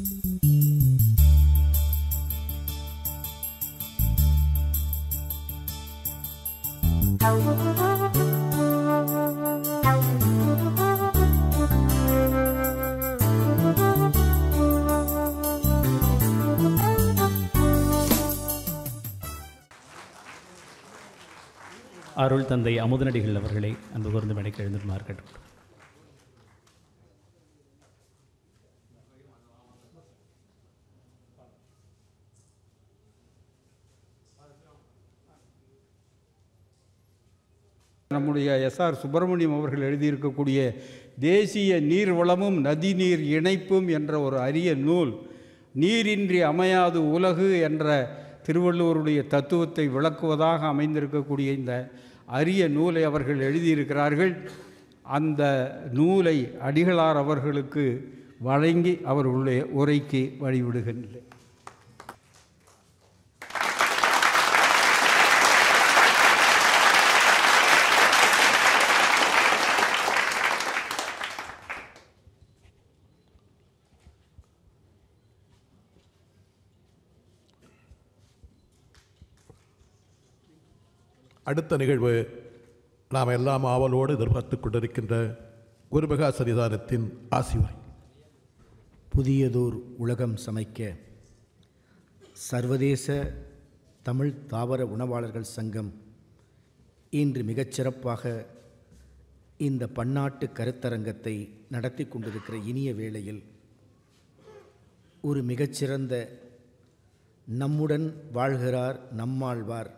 அருள் தந்தை அமுதனடிகள் அவர்களை அன்பு கூர்ந்து மேடைக்கு எழுந்துமாறு கேட்டுக்கொள்கிறேன். நம்முடைய எஸ்ஆர் சுப்பிரமணியம் அவர்கள் எழுதியிருக்கக்கூடிய தேசிய நீர் வளமும் நதிநீர் இணைப்பும் என்ற ஒரு அரிய நூல், நீரின்றி அமையாது உலகு என்ற திருவள்ளுவருடைய தத்துவத்தை விளக்குவதாக அமைந்திருக்கக்கூடிய இந்த அரிய நூலை அவர்கள் எழுதியிருக்கிறார்கள். அந்த நூலை அடிகளார் அவர்களுக்கு வழங்கி அவர்களுடைய உரைக்கு வழிவிடுகின்றேன். அடுத்த நிகழ்வு நாம் எல்லாம் ஆவலோடு எதிர்பார்த்து கொண்டிருக்கின்ற குருமகா சன்னிதானத்தின் ஆசியுரை. புதியதோர் உலகம் சமைக்க சர்வதேச தமிழ் தாவர உணவாளர்கள் சங்கம் இன்று மிகச்சிறப்பாக இந்த பன்னாட்டு கருத்தரங்கத்தை நடத்தி கொண்டிருக்கிற இனிய வேளையில் ஒரு மிகச்சிறந்த நம்முடன் வாழ்கிறார் நம்மாழ்வார்,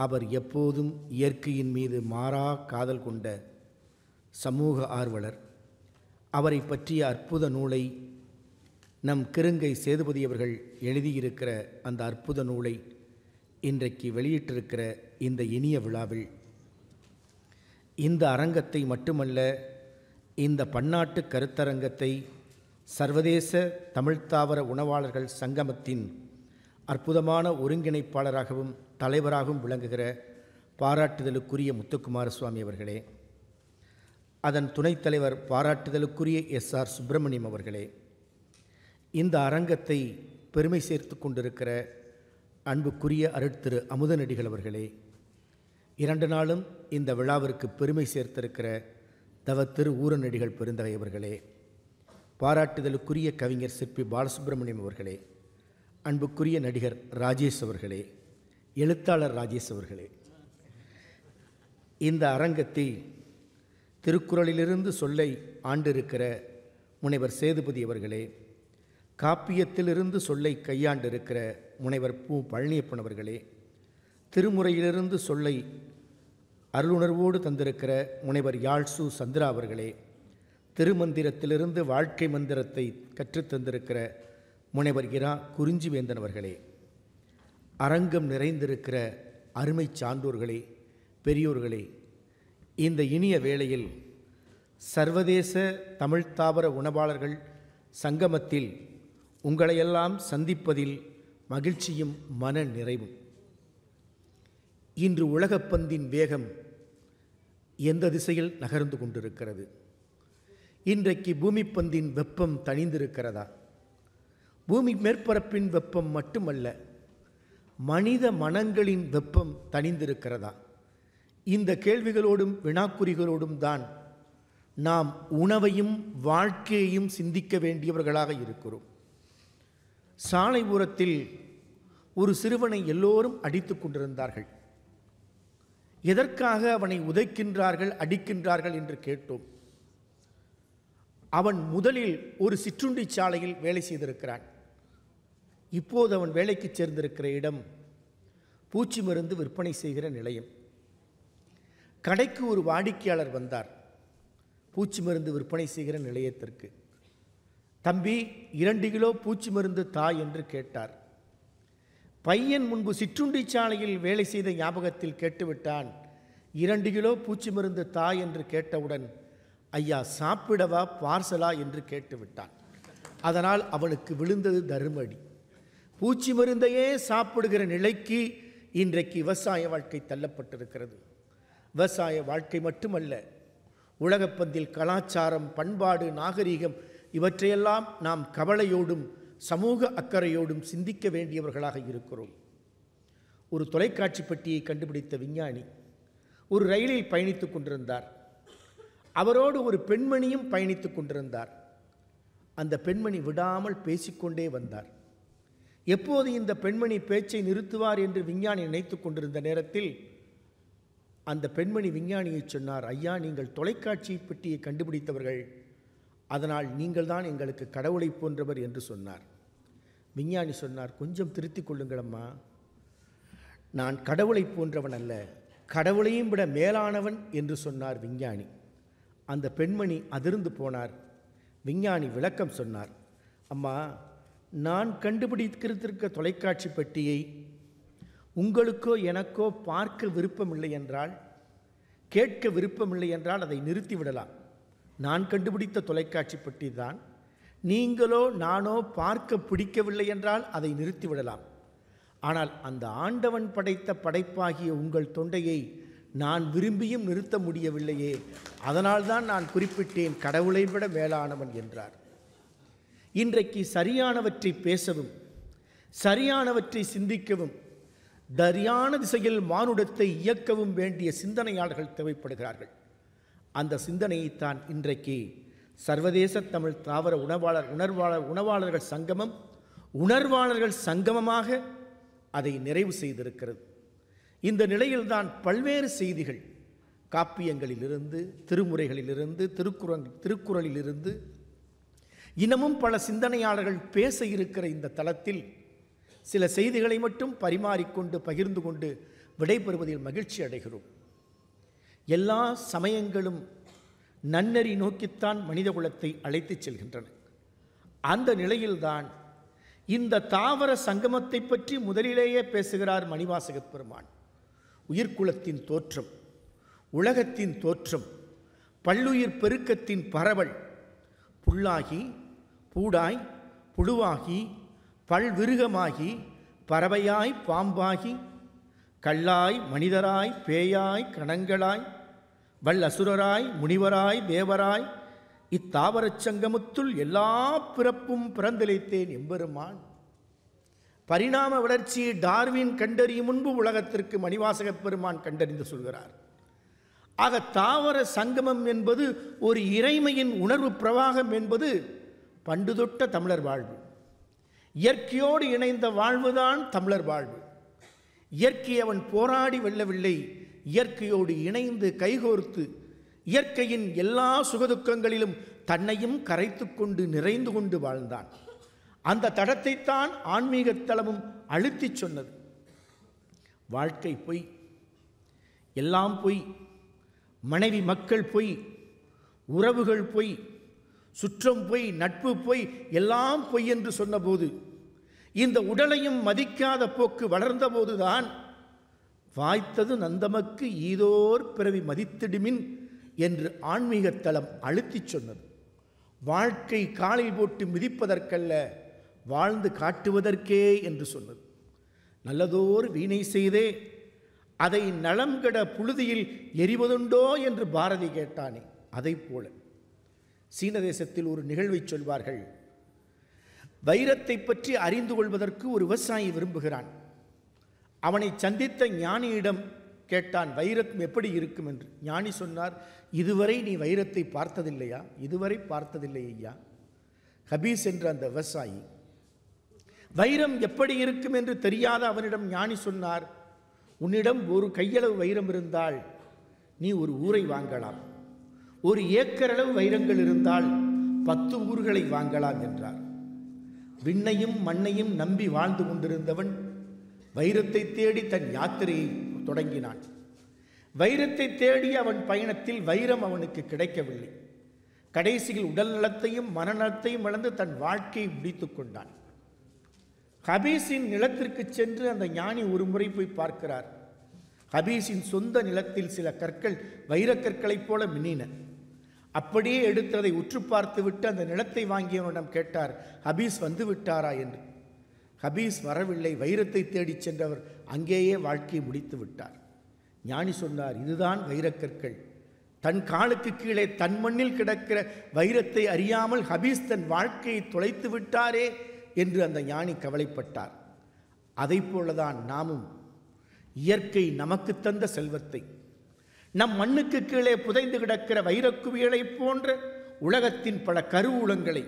அவர் எப்போதும் இயற்கையின் மீது மாறா காதல் கொண்ட சமூக ஆர்வலர், அவரை பற்றிய அற்புத நூலை நம் கிருங்கை சேதுபதி அவர்கள் எழுதியிருக்கிற அந்த அற்புத நூலை இன்றைக்கு வெளியிட்டிருக்கிற இந்த இனிய விழாவில் இந்த அரங்கத்தை மட்டுமல்ல, இந்த பன்னாட்டு கருத்தரங்கத்தை சர்வதேச தமிழ்த்தாவர உணவாளர்கள் சங்கமத்தின் அற்புதமான ஒருங்கிணைப்பாளராகவும் தலைவராகவும் விளங்குகிற பாராட்டுதலுக்குரிய முத்துக்குமாரசுவாமி அவர்களே, அதன் துணைத் தலைவர் பாராட்டுதலுக்குரிய எஸ்ஆர் சுப்பிரமணியம் அவர்களே, இந்த அரங்கத்தை பெருமை சேர்த்து கொண்டிருக்கிற அன்புக்குரிய அருட்திரு அமுதனடிகள் அவர்களே, 2 நாளும் இந்த விழாவிற்கு பெருமை சேர்த்திருக்கிற தவத்திரு ஊரநடிகள் பெருந்தகை அவர்களே, பாராட்டுதலுக்குரிய கவிஞர் சிற்பி பாலசுப்பிரமணியம் அவர்களே, அன்புக்குரிய நடிகர் ராஜேஷ் அவர்களே, எழுத்தாளர் ராஜேஷ் அவர்களே, இந்த அரங்கத்தை திருக்குறளிலிருந்து சொல்லை ஆண்டிருக்கிற முனைவர் சேதுபதி அவர்களே, காப்பியத்திலிருந்து சொல்லை கையாண்டிருக்கிற முனைவர் பூ பழனியப்பன் அவர்களே, திருமுறையிலிருந்து சொல்லை அருளுணர்வோடு தந்திருக்கிற முனைவர் யாழ்சு சந்திரா அவர்களே, திருமந்திரத்திலிருந்து வாழ்க்கை மந்திரத்தை கற்றுத்தந்திருக்கிற முனைவர் இரா குறிஞ்சிவேந்தன் அவர்களே, அரங்கம் நிறைந்திருக்கிற அருமை சான்றோர்களே, பெரியோர்களே, இந்த இனிய வேளையில் சர்வதேச தமிழ்த்தாவர உணவாளர்கள் சங்கமத்தில் உங்களையெல்லாம் சந்திப்பதில் மகிழ்ச்சியும் மன நிறைவும். இன்று உலகப்பந்தின் வேகம் எந்த திசையில் நகர்ந்து கொண்டிருக்கிறது? இன்றைக்கு பூமிப்பந்தின் வெப்பம் தணிந்திருக்கிறதா? பூமி மேற்பரப்பின் வெப்பம் மட்டுமல்ல, மனித மனங்களின் வெப்பம் தணிந்திருக்கிறதா? இந்த கேள்விகளோடும் வினாக்குறிகளோடும் தான் நாம் உணவையும் வாழ்க்கையையும் சிந்திக்க வேண்டியவர்களாக இருக்கிறோம். சாலை ஓரத்தில் ஒரு சிறுவனை எல்லோரும் அடித்து கொண்டிருந்தார்கள். எதற்காக அவனை உதைக்கின்றார்கள், அடிக்கின்றார்கள் என்று கேட்டோம். அவன் முதலில் ஒரு சிற்றுண்டி சாலையில் வேலை செய்திருக்கிறான். இப்போது அவன் வேலைக்கு சேர்ந்திருக்கிற இடம் பூச்சி மருந்து விற்பனை செய்கிற நிலையம். கடைக்கு ஒரு வாடிக்கையாளர் வந்தார் பூச்சி மருந்து விற்பனை செய்கிற நிலையத்திற்கு. தம்பி, 2 கிலோ பூச்சி மருந்து தா என்று கேட்டார். பையன் முன்பு சிற்றுண்டி சாலையில் வேலை செய்த ஞாபகத்தில் கேட்டுவிட்டான். 2 கிலோ பூச்சி மருந்து தா என்று கேட்டவுடன், ஐயா சாப்பிடவா பார்சலா என்று கேட்டுவிட்டான். அதனால் அவனுக்கு விழுந்தது தருமடி. பூச்சி மருந்தையே சாப்பிடுகிற நிலைக்கு இன்றைக்கு விவசாய வாழ்க்கை தள்ளப்பட்டிருக்கிறது. விவசாய வாழ்க்கை மட்டுமல்ல, உலகப்பந்தில் கலாச்சாரம், பண்பாடு, நாகரீகம் இவற்றையெல்லாம் நாம் கவலையோடும் சமூக அக்கறையோடும் சிந்திக்க வேண்டியவர்களாக இருக்கிறோம். ஒரு தொலைக்காட்சி பெட்டியை கண்டுபிடித்த விஞ்ஞானி ஒரு ரயிலில் பயணித்துக் கொண்டிருந்தார். அவரோடு ஒரு பெண்மணியும் பயணித்துக் கொண்டிருந்தார். அந்த பெண்மணி விடாமல் பேசிக்கொண்டே வந்தார். எப்போது இந்த பெண்மணி பேச்சை நிறுத்துவார் என்று விஞ்ஞானி நினைத்து கொண்டிருந்த நேரத்தில் அந்த பெண்மணி விஞ்ஞானியை சொன்னார், ஐயா, நீங்கள் தொலைக்காட்சி பெட்டியை கண்டுபிடித்தவர்கள், அதனால் நீங்கள் தான் எங்களுக்கு கடவுளை போன்றவர் என்று சொன்னார். விஞ்ஞானி சொன்னார், கொஞ்சம் திருத்திக் கொள்ளுங்களம்மா, நான் கடவுளை போன்றவன் அல்ல, கடவுளையும் விட மேலானவன் என்று சொன்னார் விஞ்ஞானி. அந்த பெண்மணி அதிர்ந்து போனார். விஞ்ஞானி விளக்கம் சொன்னார், அம்மா, நான் கண்டுபிடித்திருக்க தொலைக்காட்சி பெட்டியை உங்களுக்கோ எனக்கோ பார்க்க விருப்பமில்லை என்றால், கேட்க விருப்பமில்லை என்றால் அதை நிறுத்திவிடலாம். நான் கண்டுபிடித்த தொலைக்காட்சி பெட்டி தான். நீங்களோ நானோ பார்க்க பிடிக்கவில்லை என்றால் அதை நிறுத்திவிடலாம். ஆனால் அந்த ஆண்டவன் படைத்த படைப்பாகிய உங்கள் தொண்டையை நான் விரும்பியும் நிறுத்த முடியவில்லையே, அதனால்தான் நான் குறிப்பிட்டேன் கடவுளை விட மேலானவன் என்றார். இன்றைக்கு சரியானவற்றை பேசவும் சரியானவற்றை சிந்திக்கவும் சரியான திசையில் மானுடத்தை இயக்கவும் வேண்டிய சிந்தனையாளர்கள் தேவைப்படுகிறார்கள். அந்த சிந்தனையைத்தான் இன்றைக்கு சர்வதேச தமிழ் தாவர உணவாளர்கள் சங்கமம் உணர்வாளர்கள் சங்கமமாக அதை நிறைவு செய்திருக்கிறது. இந்த நிலையில்தான் பல்வேறு செய்திகள் காப்பியங்களிலிருந்து, திருமுறைகளிலிருந்து, திருக்குறளிலிருந்து இன்னமும் பல சிந்தனையாளர்கள் பேச இருக்கிற இந்த தளத்தில் சில செய்திகளை மட்டும் பரிமாறிக்கொண்டு பகிர்ந்து கொண்டு விடைபெறுவதில் மகிழ்ச்சி அடைகிறோம். எல்லா சமயங்களும் நன்னெறி நோக்கித்தான் மனித குலத்தை அழைத்துச் செல்கின்றன. அந்த நிலையில்தான் இந்த தாவர சங்கமத்தை பற்றி முதலிலேயே பேசுகிறார் மணிவாசகப் பெருமான். உயிர்குலத்தின் தோற்றம், உலகத்தின் தோற்றம், பல்லுயிர் பெருக்கத்தின் பரவல், புல்லாகி பூடாய் புழுவாகி பல்விருகமாகி பறவையாய் பாம்பாகி கல்லாய் மனிதராய் பேயாய் கணங்களாய் வல்லசுரராய் முனிவராய் தேவராய் இத்தாவரச் சங்கமத்துள் எல்லா பிறப்பும் பிறந்திழைத்தேன் எம்பெருமான். பரிணாம வளர்ச்சியை டார்வின் கண்டறியும் முன்பு உலகத்திற்கு மணிவாசகப் பெருமான் கண்டறிந்து சொல்கிறார். ஆக தாவர சங்கமம் என்பது ஒரு இறைமையின் உணர்வு பிரவாகம் என்பது பண்டு தொட்ட தமிழர் வாழ்வு. இயற்கையோடு இணைந்த வாழ்வுதான் தமிழர் வாழ்வு. இயற்கை அவன் போராடி வெல்லவில்லை, இயற்கையோடு இணைந்து கைகோர்த்து இயற்கையின் எல்லா சுகதுக்கங்களிலும் தன்னையும் கரைத்து கொண்டு நிறைந்து கொண்டு வாழ்ந்தான். அந்த தடத்தைத்தான் ஆன்மீகத் தலமும் அழுத்திச் சொன்னது. வாழ்க்கை பொய், எல்லாம் பொய், மனைவி மக்கள் பொய், உறவுகள் பொய், சுற்றம் பொய், நட்பு பொய், எல்லாம் பொய் என்று சொன்னபோது, இந்த உடலையும் மதிக்காத போக்கு வளர்ந்தபோதுதான் வாய்த்தது நந்தமக்கு ஈதோர் பிறவி மதித்திடுமின் என்று ஆன்மீகத் தலம் அழுத்திச் சொன்னது. வாழ்க்கை காலில் போட்டு மிதிப்பதற்கல்ல, வாழ்ந்து காட்டுவதற்கே என்று சொன்னது. நல்லதோர் வீணை செய்தே அதை நலம் கெட புழுதியில் எரிவதுண்டோ என்று பாரதி கேட்டானே, அதை போல சீன தேசத்தில் ஒரு நிகழ்வை சொல்வார்கள். வைரத்தை பற்றி அறிந்து கொள்வதற்கு ஒரு விவசாயி விரும்புகிறான். அவனை சந்தித்த ஞானியிடம் கேட்டான், வைரம் எப்படி இருக்கும் என்று. ஞானி சொன்னார், இதுவரை நீ வைரத்தை பார்த்ததில்லையா? இதுவரை பார்த்ததில்லை ஐயா. ஹபீஸ் என்ற அந்த விவசாயி வைரம் எப்படி இருக்கும் என்று தெரியாத அவனிடம் ஞானி சொன்னார், உன்னிடம் ஒரு கையளவு வைரம் இருந்தால் நீ ஒரு ஊரை வாங்கலாம், ஒரு ஏக்கரளவு வைரங்கள் இருந்தால் 10 ஊர்களை வாங்கலாம் என்றார். விண்ணையும் மண்ணையும் நம்பி வாழ்ந்து கொண்டிருந்தவன் வைரத்தை தேடி தன் யாத்திரையை தொடங்கினான். வைரத்தை தேடி அவன் பயணத்தில் வைரம் அவனுக்கு கிடைக்கவில்லை. கடைசியில் உடல் நலத்தையும் மனநலத்தையும் இழந்து தன் வாழ்க்கையை முடித்து கொண்டான். ஹபீஸின் நிலத்திற்கு சென்று அந்த ஞானி ஒரு முறை போய் பார்க்கிறார். ஹபீஸின் சொந்த நிலத்தில் சில கற்கள் வைரக்கற்களைப் போல மின்னின. அப்படியே எடுத்ததை உற்று பார்த்துவிட்டு அந்த நிலத்தை வாங்கியவனிடம் கேட்டார், ஹபீஸ் வந்து விட்டாரா என்று. ஹபீஸ் வரவில்லை, வைரத்தை தேடிச் சென்றவர் அங்கேயே வாழ்க்கையை முடித்து விட்டார். ஞானி சொன்னார், இதுதான் வைரக்கற்கள், தன் காலுக்கு கீழே தன் மண்ணில் கிடக்கிற வைரத்தை அறியாமல் ஹபீஸ் தன் வாழ்க்கையை தொலைத்து விட்டாரே என்று அந்த ஞானி கவலைப்பட்டார். அதை போலதான் நாமும் இயற்கை நமக்கு தந்த செல்வத்தை, நம் மண்ணுக்கு கீழே புதைந்து கிடக்கிற வைரக்குவியலைப் போன்ற உலகத்தின் பல கருவூலங்களை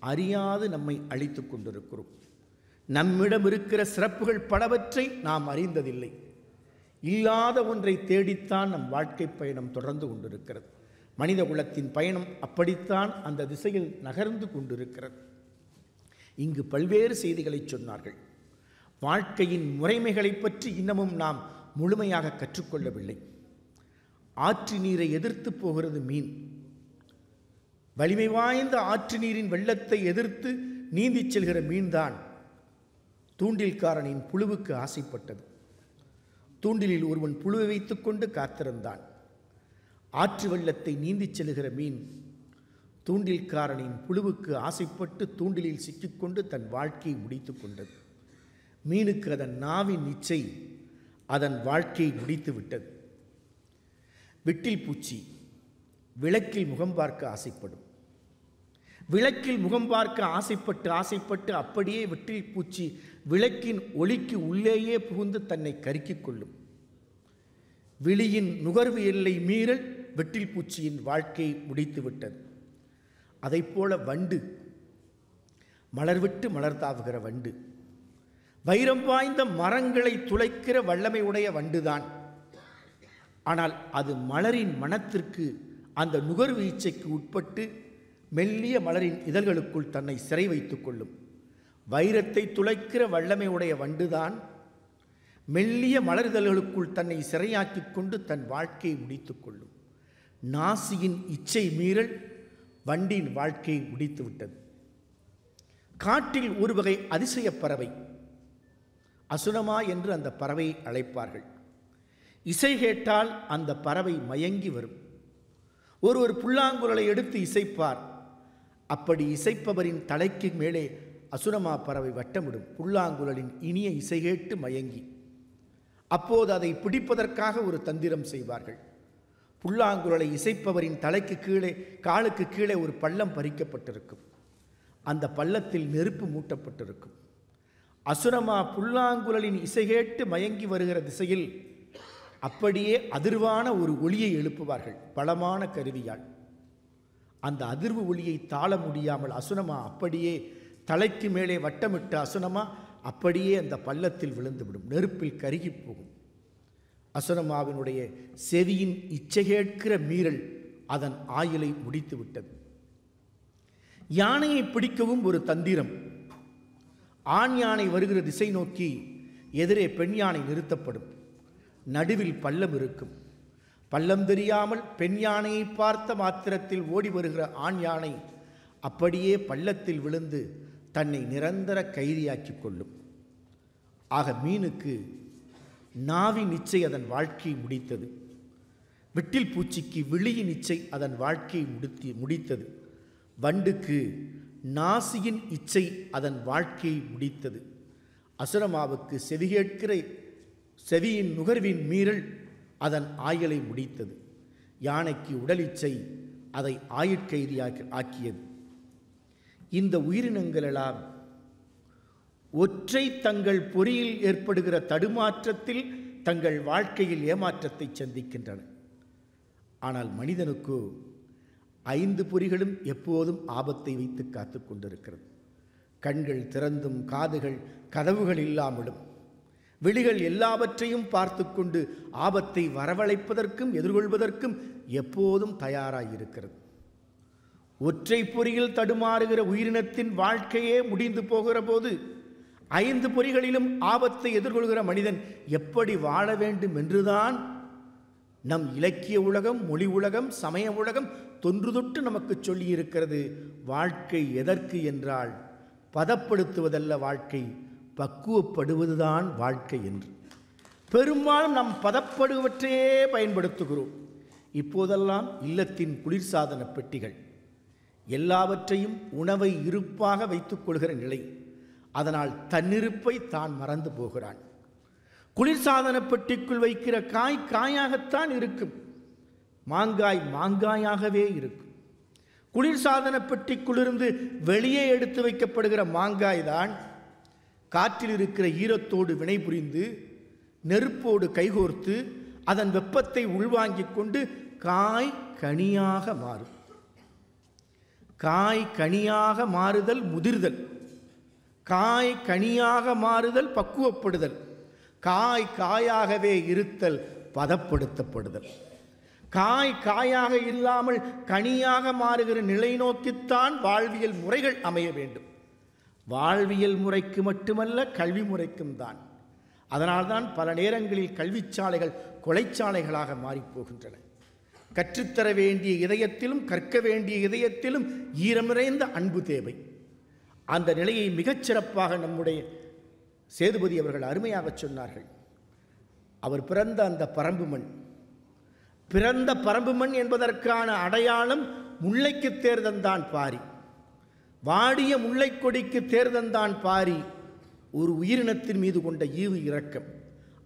அறியாது நம்மை அழித்து கொண்டிருக்கிறோம். நம்மிடம் இருக்கிற சிறப்புகள் பலவற்றை நாம் அறிந்ததில்லை. இல்லாத ஒன்றை தேடித்தான் நம் வாழ்க்கை பயணம் தொடர்ந்து கொண்டிருக்கிறது. மனித குலத்தின் பயணம் அப்படித்தான் அந்த திசையில் நகர்ந்து கொண்டிருக்கிறது. இங்கு பல்வேறு செய்திகளை சொன்னார்கள். வாழ்க்கையின் முறைமைகளை பற்றி இன்னமும் நாம் முழுமையாக கற்றுக்கொள்ளவில்லை. ஆற்று நீரை எதிர்த்து போகிறது மீன். வலிமை வாய்ந்த ஆற்று நீரின் வெள்ளத்தை எதிர்த்து நீந்திச் செல்கிற மீன்தான் தூண்டில்காரனின் புழுவுக்கு ஆசைப்பட்டது. தூண்டிலில் ஒருவன் புழுவை வைத்துக்கொண்டு காத்திருந்தான். ஆற்று வெள்ளத்தை நீந்திச் செல்கிற மீன் தூண்டில்காரனின் புழுவுக்கு ஆசைப்பட்டு தூண்டிலில் சிக்கிக்கொண்டு தன் வாழ்க்கையை முடித்து கொண்டது. மீனுக்கு அதன் நாவின் இச்சை அதன் வாழ்க்கையை முடித்து விட்டது. விட்டில் பூச்சி விளக்கில் முகம் பார்க்க ஆசைப்படும். விளக்கில் முகம் பார்க்க ஆசைப்பட்டு அப்படியே விட்டில் பூச்சி விளக்கின் ஒளிக்கு உள்ளேயே புகுந்து தன்னை கருக்கிக் கொள்ளும். விழியின் நுகர்வு எல்லை மீறல் விட்டில் பூச்சியின் வாழ்க்கையை முடித்து விட்டது. அதைப்போல வண்டு, மலர்விட்டு மலர்தாவுகிற வண்டு, வைரம் வாய்ந்த மரங்களை துளைக்கிற வல்லமை உடைய வண்டுதான். ஆனால் அது மலரின் மனத்திற்கு, அந்த நுகர்வு இச்சைக்கு உட்பட்டு மெல்லிய மலரின் இதழ்களுக்குள் தன்னை சிறை வைத்துக் கொள்ளும். வைரத்தை துளைக்கிற வல்லமை உடைய வண்டுதான் மெல்லிய மலரிதழ்களுக்குள் தன்னை சிறையாக்கிக் கொண்டு தன் வாழ்க்கையை முடித்துக் கொள்ளும். நாசியின் இச்சை மீறல் வண்டின் வாழ்க்கையை முடித்து விட்டது. காட்டில் ஒரு வகை அதிசய பறவை, அசுனமா என்று அந்த பறவையை அழைப்பார்கள். இசை கேட்டால் அந்த பறவை மயங்கி வரும். ஒருவர் புல்லாங்குழலை எடுத்து இசைப்பார். அப்படி இசைப்பவரின் தலைக்கு மேலே அசுனமா பறவை வட்டமிடும், புல்லாங்குழலின் இனிய இசை கேட்டு மயங்கி. அப்போது அதை பிடிப்பதற்காக ஒரு தந்திரம் செய்வார்கள். புல்லாங்குழலை இசைப்பவரின் தலைக்கு கீழே, காலுக்கு கீழே ஒரு பள்ளம் பறிக்கப்பட்டிருக்கும். அந்த பள்ளத்தில் நெருப்பு மூட்டப்பட்டிருக்கும். அசுனமா புல்லாங்குழலின் இசை கேட்டு மயங்கி வருகிற திசையில் அப்படியே அதிர்வான ஒரு ஒளியை எழுப்புவார்கள் பலமான கருவியால். அந்த அதிர்வு ஒளியை தாழ முடியாமல் அசுனமா அப்படியே தலைக்கு மேலே வட்டமிட்ட அசுனமா அப்படியே அந்த பள்ளத்தில் விழுந்துவிடும், நெருப்பில் கருகி போகும். அசுனமாவினுடைய செவியின் இச்சை கேட்கிற மீறல் அதன் ஆயுளை முடித்து விட்டது. யானையை பிடிக்கவும் ஒரு தந்திரம். ஆண் யானை வருகிற திசை நோக்கி எதிரே பெண் யானை நிறுத்தப்படும். நடுவில் பள்ளம் இருக்கும். பள்ளம் தெரியாமல் பெண் யானையை பார்த்த மாத்திரத்தில் ஓடி வருகிற ஆண் யானை அப்படியே பள்ளத்தில் விழுந்து தன்னை நிரந்தர கைதியாக்கிக் கொள்ளும். ஆக மீனுக்கு நாவின் இச்சை அதன் வாழ்க்கையை முடித்தது. விட்டில் பூச்சிக்கு விழியின் இச்சை அதன் வாழ்க்கையை முடித்தது. வண்டுக்கு நாசியின் இச்சை அதன் வாழ்க்கையை முடித்தது. அசுரமாவுக்கு செவிகேட்கிற செவியின் நுகர்வின் மீறல் அதன் ஆயுளை முடித்தது. யானைக்கு உடல் இச்சை அதை ஆயுட்கைதியாக ஆக்கியது. இந்த உயிரினங்களெல்லாம் ஒற்றை தங்கள் பொறியில் ஏற்படுகிற தடுமாற்றத்தில் தங்கள் வாழ்க்கையில் ஏமாற்றத்தை சந்திக்கின்றன. ஆனால் மனிதனுக்கு 5 பொறிகளும் எப்போதும் ஆபத்தை வைத்து காத்து கொண்டிருக்கிறது. கண்கள் திறந்தும், காதுகள் கதவுகள் இல்லாமலும், விழிகள் எல்லாவற்றையும் பார்த்து கொண்டு ஆபத்தை வரவழைப்பதற்கும் எதிர்கொள்வதற்கும் எப்போதும் தயாராயிருக்கிறது. ஒற்றை பொறியில் தடுமாறுகிற உயிரினத்தின் வாழ்க்கையே முடிந்து போகிற போது 5 பொறிகளிலும் ஆபத்தை எதிர்கொள்கிற மனிதன் எப்படி வாழ வேண்டும் என்றுதான் நம் இலக்கிய உலகம், மொழி உலகம், சமய உலகம் தொன்று தொட்டு நமக்கு சொல்லியிருக்கிறது. வாழ்க்கை எதற்கு என்றால் பதப்படுத்துவதல்ல வாழ்க்கை, பக்குவப்படுவதுதான் வாழ்க்கை என்று. பெரும்பாலும் நாம் பதப்படுவற்றையே பயன்படுத்துகிறோம். இப்போதெல்லாம் இல்லத்தின் குளிர்சாதன பெட்டிகள், எல்லாவற்றையும் உணவை இருப்பாக வைத்துக் கொள்கிற நிலை. அதனால் தன்னிருப்பை தான் மறந்து போகிறான். குளிர்சாதன பெட்டிக்குள் வைக்கிற காய் காயாகத்தான் இருக்கும். மாங்காய் மாங்காயாகவே இருக்கும். குளிர்சாதன பெட்டிக்குள்ளிருந்து வெளியே எடுத்து வைக்கப்படுகிற மாங்காய் தான் காற்றில் இருக்கிற ஈரத்தோடு வினைபுரிந்து நெருப்போடு கைகோர்த்து அதன் வெப்பத்தை உள்வாங்கிக் கொண்டு காய் கனியாக மாறும். காய் கனியாக மாறுதல் முதிர்தல், காய் கனியாக மாறுதல் பக்குவப்படுதல், காய் காயாகவே இருத்தல் பதப்படுத்தப்படுதல். காய் காயாக இல்லாமல் கனியாக மாறுகிற நிலை நோக்கித்தான் வாழ்வியல் முறைகள் அமைய வேண்டும். வாழ்வியல் முறைக்கு மட்டுமல்ல, கல்வி முறைக்கும் தான். அதனால்தான் பல நேரங்களில் கல்விச்சாலைகள் கொலைச்சாலைகளாக மாறிப்போகின்றன. கற்றுத்தர வேண்டிய இதயத்திலும் கற்க வேண்டிய இதயத்திலும் ஈரம் நிறைந்த அன்பு தேவை. அந்த நிலையை மிகச்சிறப்பாக நம்முடைய சேதுபதி அவர்கள் அருமையாக சொன்னார்கள். அவர் பிறந்த அந்த பரம்பு மண், பிறந்த பரம்பு மண் என்பதற்கான அடையாளம் முல்லைக்கு தேர்தந்தான் பாரி. வாடிய முல்லை கொடிக்கு தேர்தந்தான் பாரி ஒரு உயிரினத்தின் மீது கொண்ட ஈவு இரக்கம்.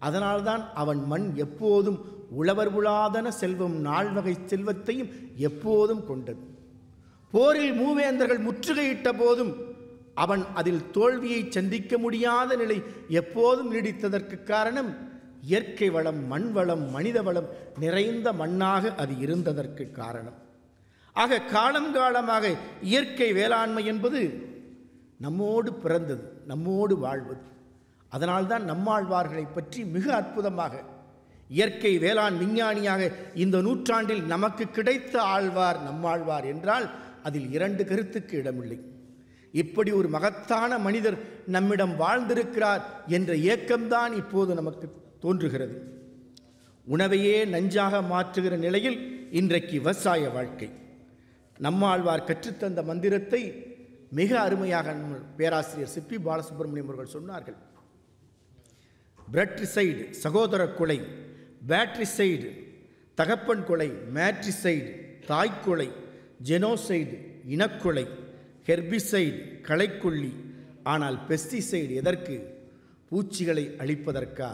அதனால்தான் அவன் மண் எப்போதும் உழவர் உழாதன செல்வம் நால்வகை செல்வத்தையும் எப்போதும் கொண்டது. போரில் மூவேந்தர்கள் முற்றுகையிட்ட போதும் அவன் அதில் தோல்வியை சந்திக்க முடியாத நிலை எப்போதும் நீடித்ததற்கு காரணம் இயற்கை வளம், மண் வளம், மனித வளம் நிறைந்த மண்ணாக அது இருந்ததற்கு காரணம். ஆக காலங்காலமாக இயற்கை வேளாண்மை என்பது நம்மோடு பிறந்தது, நம்மோடு வாழ்வது. அதனால்தான் நம்மாழ்வார்களை பற்றி மிக அற்புதமாக இயற்கை வேளாண் விஞ்ஞானியாக இந்த நூற்றாண்டில் நமக்கு கிடைத்த ஆழ்வார் நம்மாழ்வார் என்றால் அதில் இரண்டு கருத்துக்கு இடமில்லை. இப்படி ஒரு மகத்தான மனிதர் நம்மிடம் வாழ்ந்திருக்கிறார் என்ற ஏக்கம்தான் இப்போது நமக்கு தோன்றுகிறது. உணவையே நஞ்சாக மாற்றுகிற நிலையில் இன்றைக்கு விவசாய வாழ்க்கை. நம்மாழ்வார் கற்றுத்தந்த மந்திரத்தை மிக அருமையாக பேராசிரியர் சிப்பி பாலசுப்ரமணியம் அவர்கள் சொன்னார்கள். பிரெட்ரிசைடு சகோதர கொலை, பேட்ரிசைடு தகப்பன் கொலை, மேட்ரிசைடு தாய்க்கொலை, ஜெனோசைடு இனக்கொலை, ஹெர்பிசைடு களைக்கொல்லி. ஆனால் பெஸ்டிசைடு எதற்கு? பூச்சிகளை அழிப்பதற்கா?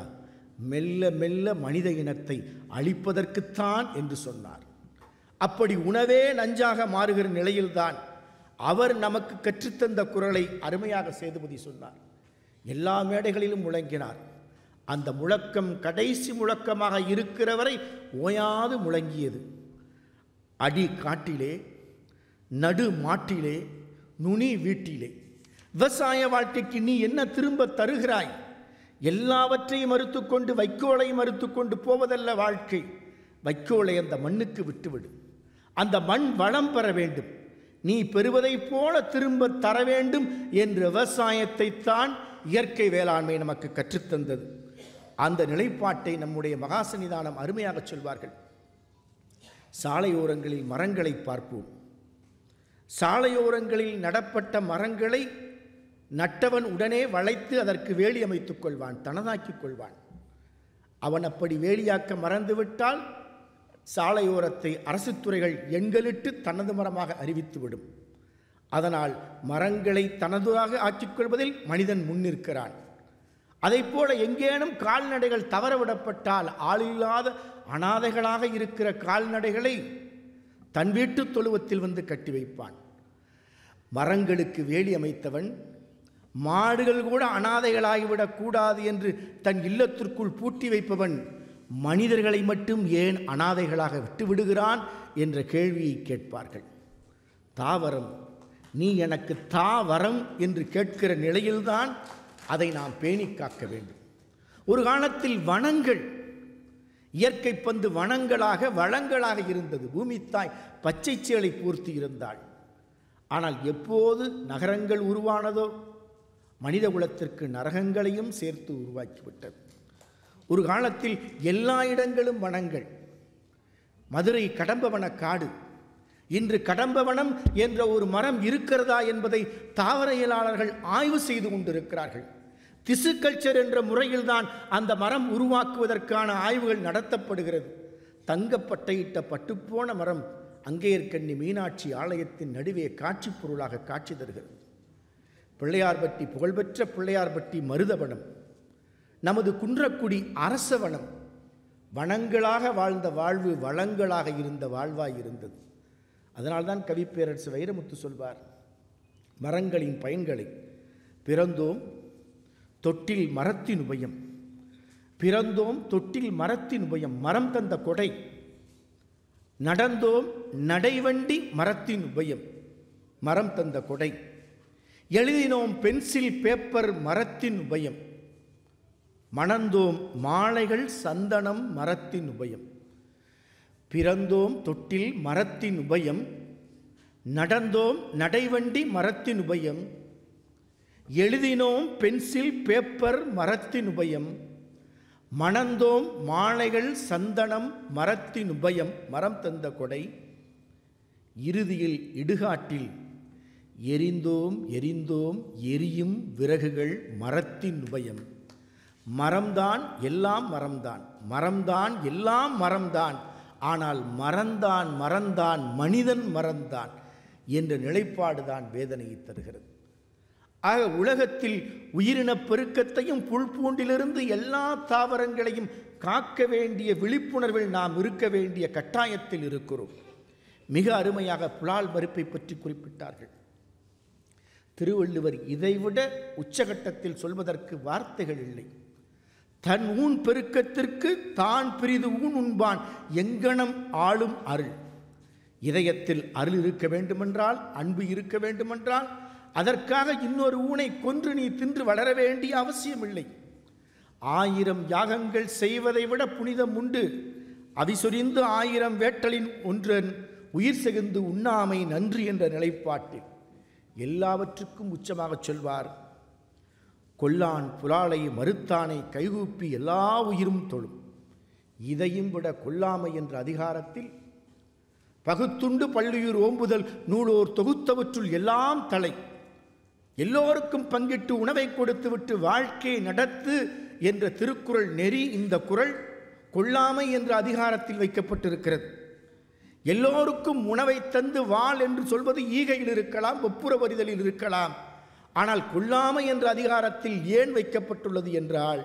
மெல்ல மெல்ல மனித இனத்தை அழிப்பதற்குத்தான் என்று சொன்னார். அப்படி உணவே நஞ்சாக மாறுகிற நிலையில்தான் அவர் நமக்கு கற்றுத்தந்த குரலை அருமையாக சேதுபதி சொன்னார். எல்லா மேடைகளிலும் முழங்கினார். அந்த முழக்கம் கடைசி முழக்கமாக இருக்கிற வரை ஓயாது முழங்கியது. அடி காட்டிலே, நடு மாட்டிலே, நுனி வீட்டிலே. விவசாய வாழ்க்கைக்கு நீ என்ன திரும்ப தருகிறாய்? எல்லாவற்றையும் மறுத்துக்கொண்டு வைக்கோலை மறுத்துக்கொண்டு போவதல்ல வாழ்க்கை. வைக்கோலை அந்த மண்ணுக்கு விட்டுவிடு. அந்த மண் வளம் பெற வேண்டும். நீ பெறுவதைப் போல திரும்ப தர வேண்டும் என்ற விவசாயத்தை தான் இயற்கை வேளாண்மை நமக்கு கற்றுத்தந்தது. அந்த நிலைப்பாட்டை நம்முடைய மகாசன்னிதானம் அருமையாக சொல்வார்கள். சாலையோரங்களில் மரங்களை பார்ப்போம். சாலையோரங்களில் நடப்பட்ட மரங்களை நட்டவன் உடனே வளைத்து அதற்கு வேலி அமைத்துக் கொள்வான், தனதாக்கிக் கொள்வான். அவன் அப்படி வேலியாக்க மறந்துவிட்டால் சாலையோரத்தை அரசு துறைகள் எண்களிட்டு தனது மரமாக அறிவித்துவிடும். அதனால் மரங்களை தனதாக ஆக்கிக்கொள்வதில் மனிதன் முன்னிற்கிறான். அதைப்போல எங்கேனும் கால்நடைகள் தவறவிடப்பட்டால் ஆளில்லாத அனாதைகளாக இருக்கிற கால்நடைகளை தன் வீட்டு தொழுவத்தில் வந்து கட்டி வைப்பான். மரங்களுக்கு வேலி அமைத்தவன் மாடுகள் கூட அனாதைகளாகிவிடக் கூடாது என்று தன் இல்லத்திற்குள் பூட்டி வைப்பவன் மனிதர்களை மட்டும் ஏன் அனாதைகளாக விட்டுவிடுகிறான் என்ற கேள்வியை கேட்பார்கள். தாவரம், நீ எனக்கு தாவரம் என்று கேட்கிற நிலையில்தான் அதை நாம் பேணி காக்க வேண்டும். ஒரு காலத்தில் வனங்கள், இயற்கை பந்து வனங்களாக வளங்களாக இருந்தது. பூமி தாய் பச்சை சேலை பூர்த்தி இருந்தாள். ஆனால் எப்போது நகரங்கள் உருவானதோ மனித குலத்திற்கு நரகங்களையும் சேர்த்து உருவாக்கிவிட்டது. ஒரு காலத்தில் எல்லா இடங்களும் வனங்கள். மதுரை கடம்பவன காடு. இன்று கடம்பவனம் என்ற ஒரு மரம் இருக்கிறதா என்பதை தாவரவியலாளர்கள் ஆய்வு செய்து கொண்டிருக்கிறார்கள். திசுக்கல்ச்சர் என்ற முறையில்தான் அந்த மரம் உருவாக்குவதற்கான ஆய்வுகள் நடத்தப்படுகிறது. தங்கப்பட்டையிட்ட பட்டுப்போன மரம் அங்கேயர்கண்ணி மீனாட்சி ஆலயத்தின் நடுவே காட்சி பொருளாக காட்சி தருகிறது. பிள்ளையார்பட்டி, புகழ்பெற்ற பிள்ளையார்பட்டி மருதவனம், நமது குன்றக்குடி அரசவனம், வனங்களாக வாழ்ந்த வாழ்வு வளங்களாக இருந்த வாழ்வாய் இருந்தது. அதனால்தான் கவிப்பேரரசு வைரமுத்து சொல்வார், மரங்களின் பயன்களை பிறந்தோம் தொட்டில் மரத்தின் உபயம், பிறந்தோம் தொட்டில் மரத்தின் உபயம், மரம் தந்த கொடை, நடந்தோம் நடைவண்டி மரத்தின் உபயம், மரம் தந்த கொடை, எழுதினோம் பென்சில் பேப்பர் மரத்தின் உபயம், மணந்தோம் மாலைகள் சந்தனம் மரத்தின் உபயம், பிறந்தோம் தொட்டில் மரத்தின் உபயம், நடந்தோம் நடைவண்டி மரத்தின் உபயம், எழுதினோம் பென்சில் பேப்பர் மரத்தின் உபயம், மணந்தோம் மாலைகள் சந்தனம் மரத்தின் உபயம், மரம் தந்த கொடை, இறுதியில் இடுகாட்டில் எரிந்தோம் எரிந்தோம் எரியும் விறகுகள் மரத்தின் உபயம், மரம்தான் எல்லாம் மரம்தான், மரம்தான் எல்லாம் மரம்தான், ஆனால் மறந்தான் மறந்தான் மனிதன் மறந்தான் என்ற நிலைப்பாடுதான் வேதனையை தருகிறது. ஆக உலகத்தில் உயிரினப் பெருக்கத்தையும் புல்பூண்டிலிருந்து எல்லா தாவரங்களையும் காக்க வேண்டிய விழிப்புணர்வில் நாம் இருக்க வேண்டிய கட்டாயத்தில் இருக்கிறோம். மிக அருமையாக புலால் மறுப்பை பற்றி குறிப்பிட்டார்கள். திருவள்ளுவர் இதைவிட உச்சகட்டத்தில் சொல்வதற்கு வார்த்தைகள் இல்லை. தன் ஊன் பெருக்கத்திற்கு தான் பிரிது ஊன் உண்பான் எங்கனம் ஆளும் அருள். இதயத்தில் அருள் இருக்க வேண்டுமென்றால், அன்பு இருக்க வேண்டுமென்றால், அதற்காக இன்னொரு ஊனை கொன்று நீ தின்று வளர வேண்டிய அவசியமில்லை. 1000 யாகங்கள் செய்வதை விட புனிதம் உண்டு. அவிசொரிந்து 1000 வேட்டலின் ஒன்றன் உயிர் செகுந்து உண்ணாமை நன்றி என்ற நிலைப்பாட்டில் எல்லாவற்றுக்கும் உச்சமாக சொல்வார், கொல்லான் புலாலை மறுத்தானை கைகூப்பி எல்லா உயிரும் தொழும். இதையும் விட கொல்லாமை என்ற அதிகாரத்தில் பகுத்துண்டு பள்ளியூர் ஓம்புதல் நூலோர் தொகுத்தவற்றுள் எல்லாம் தலை, எல்லோருக்கும் பங்கிட்டு உணவை கொடுத்துவிட்டு வாழ்க்கை நடத்து என்ற திருக்குறள் நெறி இந்த குறள் கொல்லாமை என்ற அதிகாரத்தில் வைக்கப்பட்டிருக்கிறது. எல்லோருக்கும் உணவை தந்து வாழ் என்று சொல்வது ஈகையில் இருக்கலாம், ஒப்புரவறிதலில் இருக்கலாம். ஆனால் கொல்லாமை என்ற அதிகாரத்தில் ஏன் வைக்கப்பட்டுள்ளது என்றால்,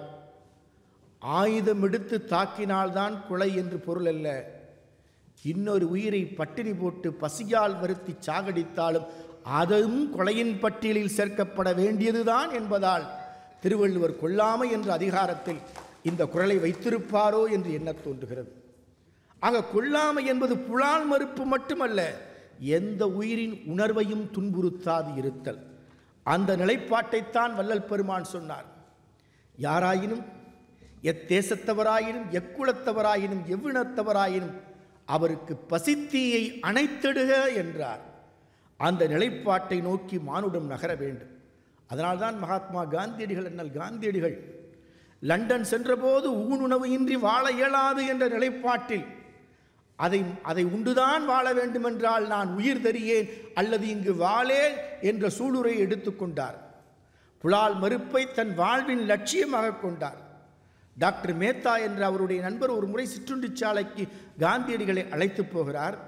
ஆயுதம் எடுத்து தாக்கினால்தான் கொலை என்று பொருள் அல்ல. இன்னொரு உயிரை பட்டினி போட்டு பசியால் வருத்தி சாகடித்தாலும் அதுவும் கொலையின் பட்டியலில் சேர்க்கப்பட வேண்டியதுதான் என்பதால் திருவள்ளுவர் கொல்லாமை என்ற அதிகாரத்தில் இந்த குறளை வைத்திருப்பாரோ என்று எண்ணத் தோன்றுகிறது. ஆக கொல்லாமை என்பது புலால் மறுப்பு மட்டுமல்ல, எந்த உயிரின் உணர்வையும் துன்புறுத்தாது இருத்தல். அந்த நிலைப்பாட்டைத்தான் வள்ளல் பெருமான் சொன்னார். யாராயினும் எத்தேசத்தவராயினும் எக்குலத்தவராயினும் எவ்வினத்தவராயினும் அவருக்கு பசித்தீயை அணைத்திடுக என்றார். அந்த நிலைப்பாட்டை நோக்கி மானுடம் நகர வேண்டும். அதனால்தான் மகாத்மா காந்தியடிகள், அண்ணல் காந்தியடிகள் லண்டன் சென்றபோது ஊனுணவு இன்றி வாழ இயலாது என்ற நிலைப்பாட்டில் அதை உண்டுதான் வாழ வேண்டுமென்றால் நான் உயிர் தரியேன் அல்லது இங்கு வாழேன் என்ற சூளுரை எடுத்துக்கொண்டார். புலால் மறுப்பை தன் வாழ்வின் லட்சியமாக கொண்டார். டாக்டர் மேத்தா என்ற அவருடைய நண்பர் ஒரு முறை சிற்றுண்டிச்சாலைக்கு காந்தியடிகளை அழைத்து போகிறார்.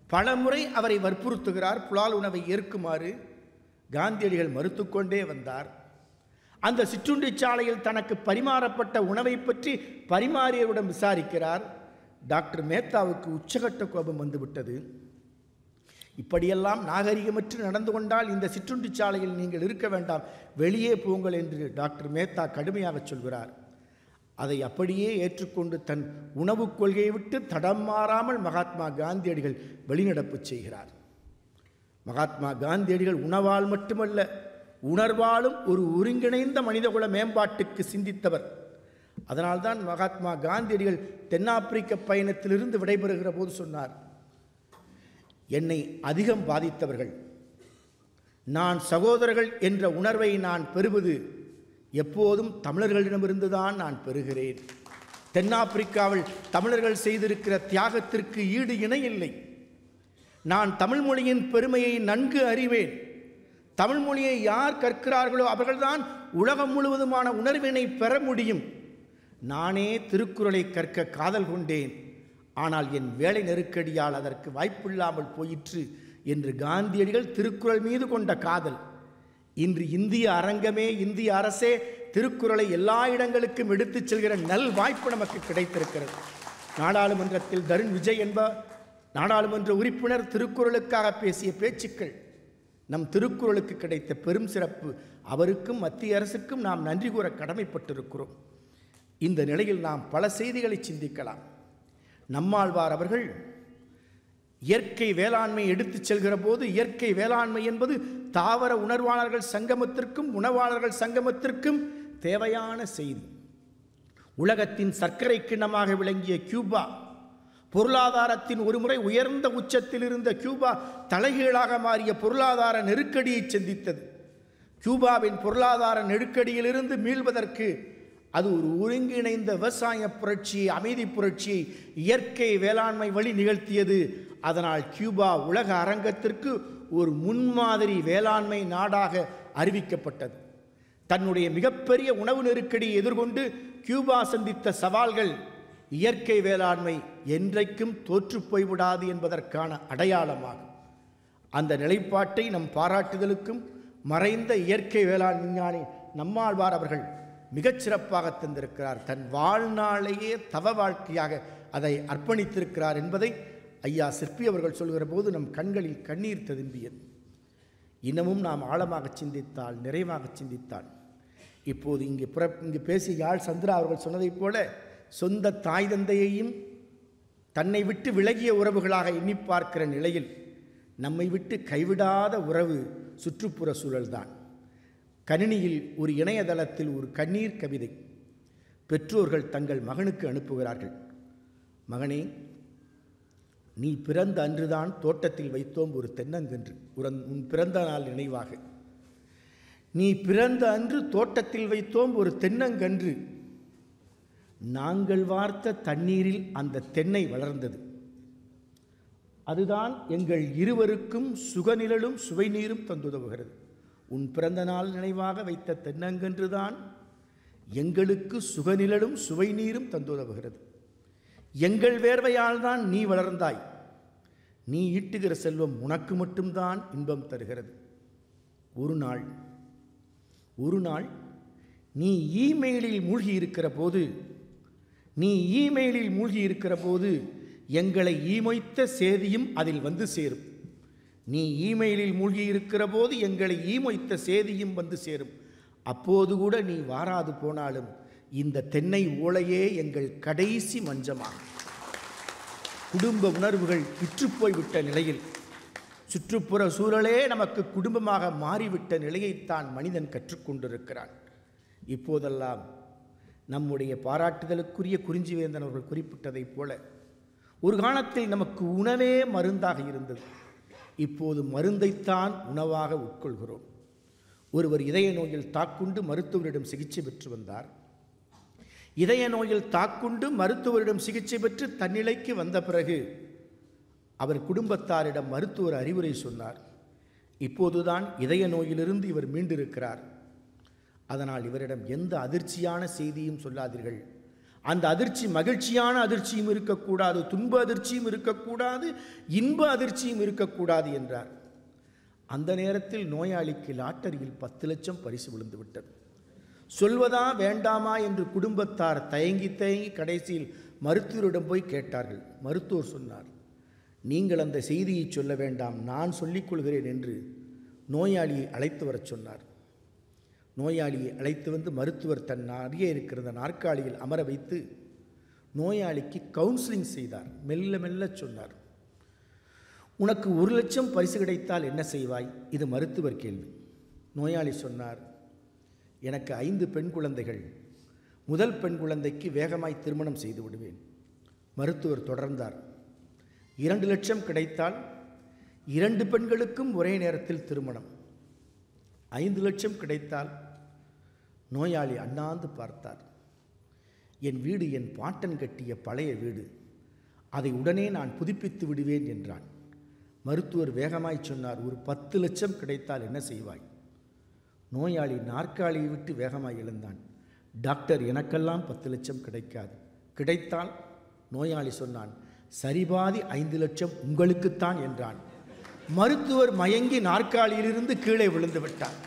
பல முறை அவரை வற்புறுத்துகிறார் புலால் உணவை ஏற்குமாறு. காந்தியடிகள் மறுத்துக்கொண்டே வந்தார். அந்த சிற்றுண்டிச்சாலையில் தனக்கு பரிமாறப்பட்ட உணவை பற்றி பரிமாறியவரிடம் விசாரிக்கிறார். டாக்டர் மேத்தாவுக்கு உச்சகட்ட கோபம் வந்துவிட்டது. இப்படியெல்லாம் நாகரிகமற்று நடந்து கொண்டால் இந்த சிற்றுண்டிச்சாலையில் நீங்கள் இருக்க வேண்டாம், வெளியே போங்கள் என்று டாக்டர் மேத்தா கடுமையாக சொல்கிறார். அதை அப்படியே ஏற்றுக்கொண்டு தன் உணவுக் கொள்கையை விட்டு தடம் மாறாமல் மகாத்மா காந்தியடிகள் வெளிநடப்பு செய்கிறார். மகாத்மா காந்தியடிகள் உணவால் மட்டுமல்ல, உணர்வாலும் ஒரு ஒருங்கிணைந்த மனிதகுல மேம்பாட்டுக்கு சிந்தித்தவர். அதனால்தான் மகாத்மா காந்தியடிகள் தென்னாப்பிரிக்க பயணத்திலிருந்து விடைபெறுகிற போது சொன்னார், என்னை அதிகம் பாதித்தவர்கள், நான் சகோதரர்கள் என்ற உணர்வை நான் பெறுவது எப்போதும் தமிழர்களிடமிருந்துதான் நான் பெறுகிறேன். தென்னாப்பிரிக்காவில் தமிழர்கள் செய்திருக்கிற தியாகத்திற்கு ஈடு இணையில்லை. நான் தமிழ் மொழியின் பெருமையை நன்கு அறிவேன். தமிழ் மொழியை யார் கற்கிறார்களோ அவர்கள்தான் உலகம் முழுவதுமான உணர்வினை பெற முடியும். நானே திருக்குறளை கற்க காதல் கொண்டேன், ஆனால் என் வேலை நெருக்கடியால் அதற்கு வாய்ப்பில்லாமல் போயிற்று என்று காந்தியடிகள் திருக்குறள் மீது கொண்ட காதல் இன்று இந்திய அரங்கமே, இந்திய அரசே திருக்குறளை எல்லா இடங்களுக்கும் எடுத்துச் செல்கிற நல் வாய்ப்பு நமக்கு கிடைத்திருக்கிறது. நாடாளுமன்றத்தில் தருண் விஜய் என்பவர் நாடாளுமன்ற உறுப்பினர் திருக்குறளுக்காக பேசிய பேச்சுக்கள் நம் திருக்குறளுக்கு கிடைத்த பெரும் சிறப்பு. அவருக்கும் மத்திய அரசுக்கும் நாம் நன்றி கூற கடமைப்பட்டிருக்கிறோம். இந்த நிலையில் நாம் பல செய்திகளை சிந்திக்கலாம். நம்மாழ்வார் அவர்கள் இயற்கை வேளாண்மை எடுத்துச் செல்கிற போது, இயற்கை வேளாண்மை என்பது தாவர உணர்வாளர்கள் சங்கமத்திற்கும் உணவாளர்கள் சங்கமத்திற்கும் தேவையான செய்தி. உலகத்தின் சர்க்கரை கிண்ணமாக விளங்கிய கியூபா, பொருளாதாரத்தின் ஒருமுறை உயர்ந்த உச்சத்தில் இருந்த கியூபா தலைகீழாக மாறிய பொருளாதார நெருக்கடியை சந்தித்தது. கியூபாவின் பொருளாதார நெருக்கடியிலிருந்து மீள்வதற்கு அது ஒரு ஒருங்கிணைந்த விவசாய புரட்சியை, அமைதி புரட்சியை இயற்கை வேளாண்மை வழி நிகழ்த்தியது. அதனால் கியூபா உலக அரங்கத்திற்கு ஒரு முன்மாதிரி வேளாண்மை நாடாக அறிவிக்கப்பட்டது. தன்னுடைய மிகப்பெரிய உணவு நெருக்கடியை எதிர்கொண்டு கியூபா சந்தித்த சவால்கள் இயற்கை வேளாண்மை என்றைக்கும் தோற்று போய்விடாது என்பதற்கான அடையாளமாகும். அந்த நிலைப்பாட்டை நம் பாராட்டுதலுக்கும் மறைந்த இயற்கை வேளாண் விஞ்ஞானி நம்மாழ்வார் அவர்கள் மிகச்சிறப்பாக தந்திருக்கிறார். தன் வாழ்நாளையே தவ வாழ்க்கையாக அதை அர்ப்பணித்திருக்கிறார் என்பதை ஐயா சிற்பி அவர்கள் சொல்கிற போது நம் கண்களில் கண்ணீர் ததும்பியது. இன்னமும் நாம் ஆழமாக சிந்தித்தால், நிறைவாக சிந்தித்தால், இப்போது இங்கு பேசிய யாழ் சந்திரா அவர்கள் சொன்னதைப் போல சொந்த தாய் தந்தையையும் தன்னை விட்டு விலகிய உறவுகளாக எண்ணி பார்க்கிற நிலையில் நம்மை விட்டு கைவிடாத உறவு சுற்றுப்புற சூழல்தான். கணினியில் ஒரு இணையதளத்தில் ஒரு கண்ணீர் கவிதை பெற்றோர்கள் தங்கள் மகனுக்கு அனுப்புகிறார்கள். மகனே, நீ பிறந்த அன்றுதான் தோட்டத்தில் வைத்தோம் ஒரு தென்னங்கன்று, உன் பிறந்த நாள் நினைவாக. நீ பிறந்த அன்று தோட்டத்தில் வைத்தோம் ஒரு தென்னங்கன்று, நாங்கள் வார்த்த தண்ணீரில் அந்த தென்னை வளர்ந்தது. அதுதான் எங்கள் இருவருக்கும் சுகநிழலும் சுவை நீரும் தந்துதவுகிறது. உன் பிறந்த நாள் நினைவாக வைத்த தென்னங்கன்று தான் எங்களுக்கு சுகநிழலும் சுவை நீரும் தந்துதவுகிறது. எங்கள் வேர்வையால் தான் நீ வளர்ந்தாய். நீ ஈட்டுகிற செல்வம் உனக்கு மட்டும்தான் இன்பம் தருகிறது. ஒரு நாள் நீ இமெயிலில் மூழ்கி இருக்கிற போது எங்களை ஈமொய்த்த சேதியும் அதில் வந்து சேரும். நீ இமெயிலில் மூழ்கி இருக்கிற போது எங்களை ஈமொய்த்த சேதியும் வந்து சேரும். அப்போது கூட நீ வாராது போனாலும் இந்த தென்னை ஓலையே எங்கள் கடைசி மஞ்சமாகும். குடும்ப உணர்வுகள் விற்றுப்போய்விட்ட நிலையில், சுற்றுப்புற சூழலே நமக்கு குடும்பமாக மாறிவிட்ட நிலையைத்தான் மனிதன் கற்றுக்கொண்டிருக்கிறான். இப்போதெல்லாம் நம்முடைய பாராட்டுதலுக்குரிய குறிஞ்சிவேந்தன் அவர்கள் குறிப்பிட்டதைப் போல ஒரு காலத்தில் நமக்கு உணவே மருந்தாக இருந்தது. இப்போது மருந்தைத்தான் உணவாக உட்கொள்கிறோம். ஒருவர் இதய நோயில் தாக்குண்டு மருத்துவரிடம் சிகிச்சை பெற்று வந்தார். இதய நோயில் தாக்குண்டு மருத்துவரிடம் சிகிச்சை பெற்று தன்னிலைக்கு வந்த பிறகு அவர் குடும்பத்தாரிடம் மருத்துவர் அறிவுரை சொன்னார். இப்போதுதான் இதய நோயிலிருந்து இவர் மீண்டிருக்கிறார். அதனால் இவரிடம் எந்த அதிர்ச்சியான செய்தியும் சொல்லாதீர்கள். அந்த அதிர்ச்சி மகிழ்ச்சியான அதிர்ச்சியும் இருக்கக்கூடாது, துன்ப அதிர்ச்சியும் இருக்கக்கூடாது, இன்ப அதிர்ச்சியும் இருக்கக்கூடாது என்றார். அந்த நேரத்தில் நோயாளிக்கு லாட்டரியில் 10 லட்சம் பரிசு விழுந்து விட்டது. சொல்வதா வேண்டாமா என்று குடும்பத்தார் தயங்கி கடைசியில் மருத்துவரிடம் போய் கேட்டார்கள். மருத்துவர் சொன்னார், நீங்கள் அந்த செய்தியை சொல்ல வேண்டாம், நான் சொல்லிக் கொள்கிறேன் என்று நோயாளியை அழைத்து வரச் சொன்னார். நோயாளியை அழைத்து வந்து மருத்துவர் தன் அருகே இருக்கிற நாற்காலியில் அமர வைத்து நோயாளிக்கு கவுன்சிலிங் செய்தார். மெல்ல மெல்ல சொன்னார், உனக்கு 1 லட்சம் பரிசு கிடைத்தால் என்ன செய்வாய்? இது மருத்துவர் கேள்வி. நோயாளி சொன்னார், எனக்கு 5 பெண் குழந்தைகள். முதல் பெண் குழந்தைக்கு வேகமாய் திருமணம் செய்து விடுவேன். மருத்துவர் தொடர்ந்தார், 2 லட்சம் கிடைத்தால் 2 பெண்களுக்கும் ஒரே நேரத்தில் திருமணம். 5 லட்சம் கிடைத்தால்? நோயாளி அண்ணாந்து பார்த்தார். என் வீடு என் பாட்டன் கட்டிய பழைய வீடு, அதை உடனே நான் புதுப்பித்து விடுவேன் என்றான். மருத்துவர் வேகமாய் சொன்னார், ஒரு 10 லட்சம் கிடைத்தால் என்ன செய்வாய்? நோயாளி நாற்காலியை விட்டு வேகமாய் எழுந்தான். டாக்டர், எனக்கெல்லாம் 10 லட்சம் கிடைக்காது. கிடைத்தால்? நோயாளி சொன்னான், சரிபாதி 5 லட்சம் உங்களுக்குத்தான் என்றான். மருத்துவர் மயங்கி நாற்காலியிலிருந்து கீழே விழுந்து விட்டார்.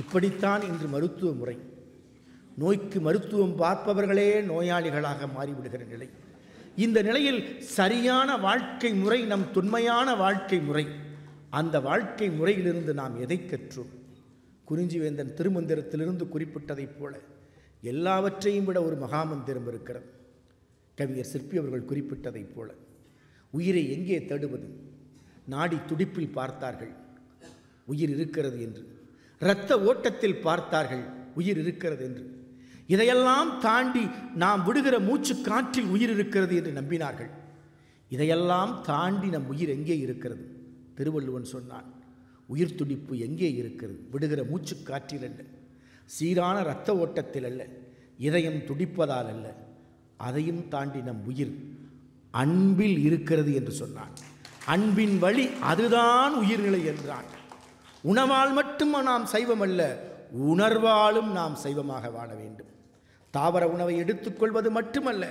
இப்படித்தான் இன்று மருத்துவ முறை. நோய்க்கு மருத்துவம் பார்ப்பவர்களே நோயாளிகளாக மாறிவிடுகிற நிலை. இந்த நிலையில் சரியான வாழ்க்கை முறை நம் தொன்மையான வாழ்க்கை முறை. அந்த வாழ்க்கை முறையிலிருந்து நாம் எதை கற்றோம்? குறிஞ்சிவேந்தன் திருமந்திரத்திலிருந்து குறிப்பிட்டதைப் போல எல்லாவற்றையும் விட ஒரு மகாமந்திரம் இருக்கிறது. கவிஞர் சிற்பி அவர்கள் குறிப்பிட்டதைப் போல உயிரை எங்கே தேடுவது? நாடி துடிப்பில் பார்த்தார்கள், உயிர் இருக்கிறது என்று. இரத்த ஓட்டத்தில் பார்த்தார்கள், உயிர் இருக்கிறது என்று. இதையெல்லாம் தாண்டி நாம் விடுகிற மூச்சு காற்றில் உயிர் இருக்கிறது என்று நம்பினார்கள். இதையெல்லாம் தாண்டி நம் உயிர் எங்கே இருக்கிறது? திருவள்ளுவன் சொன்னான், உயிர் துடிப்பு எங்கே இருக்கிறது? விடுகிற மூச்சு காற்றில் அல்ல, சீரான இரத்த ஓட்டத்தில் அல்ல, இதயம் துடிப்பதால் அல்ல, அதையும் தாண்டி நம் உயிர் அன்பில் இருக்கிறது என்று சொன்னான். அன்பின் வழி அதுதான் உயிர்நிலை என்றான். உணவால் மட்டும் நாம் சைவம் அல்ல, உணர்வாலும் நாம் சைவமாக வாழ வேண்டும். தாவர உணவை எடுத்துக்கொள்வது மட்டுமல்ல,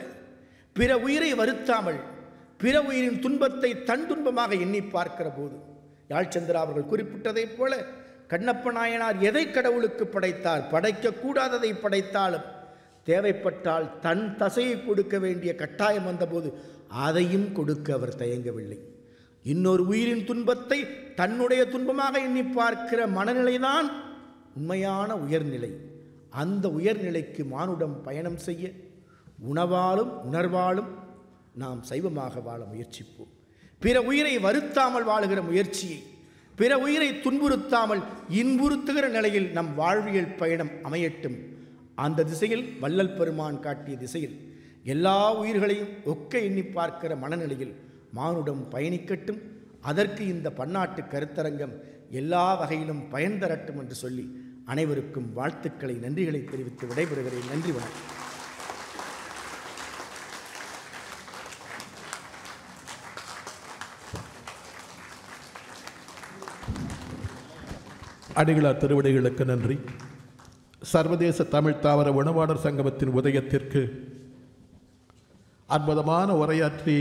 பிற உயிரை வருத்தாமல் பிற உயிரின் துன்பத்தை தன் துன்பமாக எண்ணி பார்க்கிற போது, யாழ்ச்சந்திரா அவர்கள் குறிப்பிட்டதைப் போல கண்ணப்ப நாயனார் எதை கடவுளுக்கு படைத்தார்? படைக்கக்கூடாததை படைத்தாலும் தேவைப்பட்டால் தன் தசையை கொடுக்க வேண்டிய கட்டாயம் வந்தபோது அதையும் கொடுக்க அவர் தயங்கவில்லை. இன்னொரு உயிரின் துன்பத்தை தன்னுடைய துன்பமாக எண்ணி பார்க்கிற மனநிலைதான் உண்மையான உயர்நிலை. அந்த உயர்நிலைக்கு மானுடம் பயணம் செய்ய உணவாலும் உணர்வாலும் நாம் சைவமாக வாழ முயற்சிப்போம். பிற உயிரை வருத்தாமல் வாழுகிற முயற்சியை, பிற உயிரை துன்புறுத்தாமல் இன்புறுத்துகிற நிலையில் நம் வாழ்வியல் பயணம் அமையட்டும். அந்த திசையில் வள்ளல் பெருமான் காட்டிய திசையில் எல்லா உயிர்களையும் ஒக்க எண்ணி பார்க்கிற மனநிலையில் மானுடம் பயணிக்கட்டும். அதற்கு இந்த பன்னாட்டு கருத்தரங்கம் எல்லா வகையிலும் பயன் தரட்டும் என்று சொல்லி அனைவருக்கும் வாழ்த்துக்களை, நன்றிகளை தெரிவித்து விடைபெறுகிறேன். நன்றி, வணக்கம். அடிகளார் திருவடிகளுக்கு நன்றி. சர்வதேச தமிழ் தாவர உணவாளர் சங்கமத்தின் உதயத்திற்கு அற்புதமான உரையாற்றி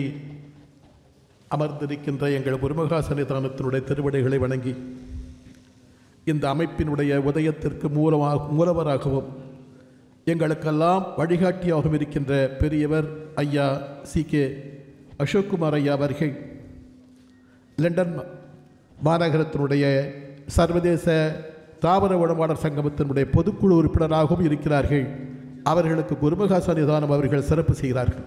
அமர்ந்திருக்கின்ற எங்கள் குருமகா சன்னிதானத்தினுடைய திருவடிகளை வணங்கி, இந்த அமைப்பினுடைய உதயத்திற்கு மூலவராகவும் எங்களுக்கெல்லாம் வழிகாட்டியாகவும் இருக்கின்ற பெரியவர் ஐயா CK அசோக்குமார் ஐயா அவர்கள் லண்டன் மாநகரத்தினுடைய சர்வதேச தாவர உணவாளர் சங்கமத்தினுடைய பொதுக்குழு உறுப்பினராகவும் இருக்கிறார்கள். அவர்களுக்கு குருமகா சன்னிதானம் அவர்கள் சிறப்பு செய்கிறார்கள்.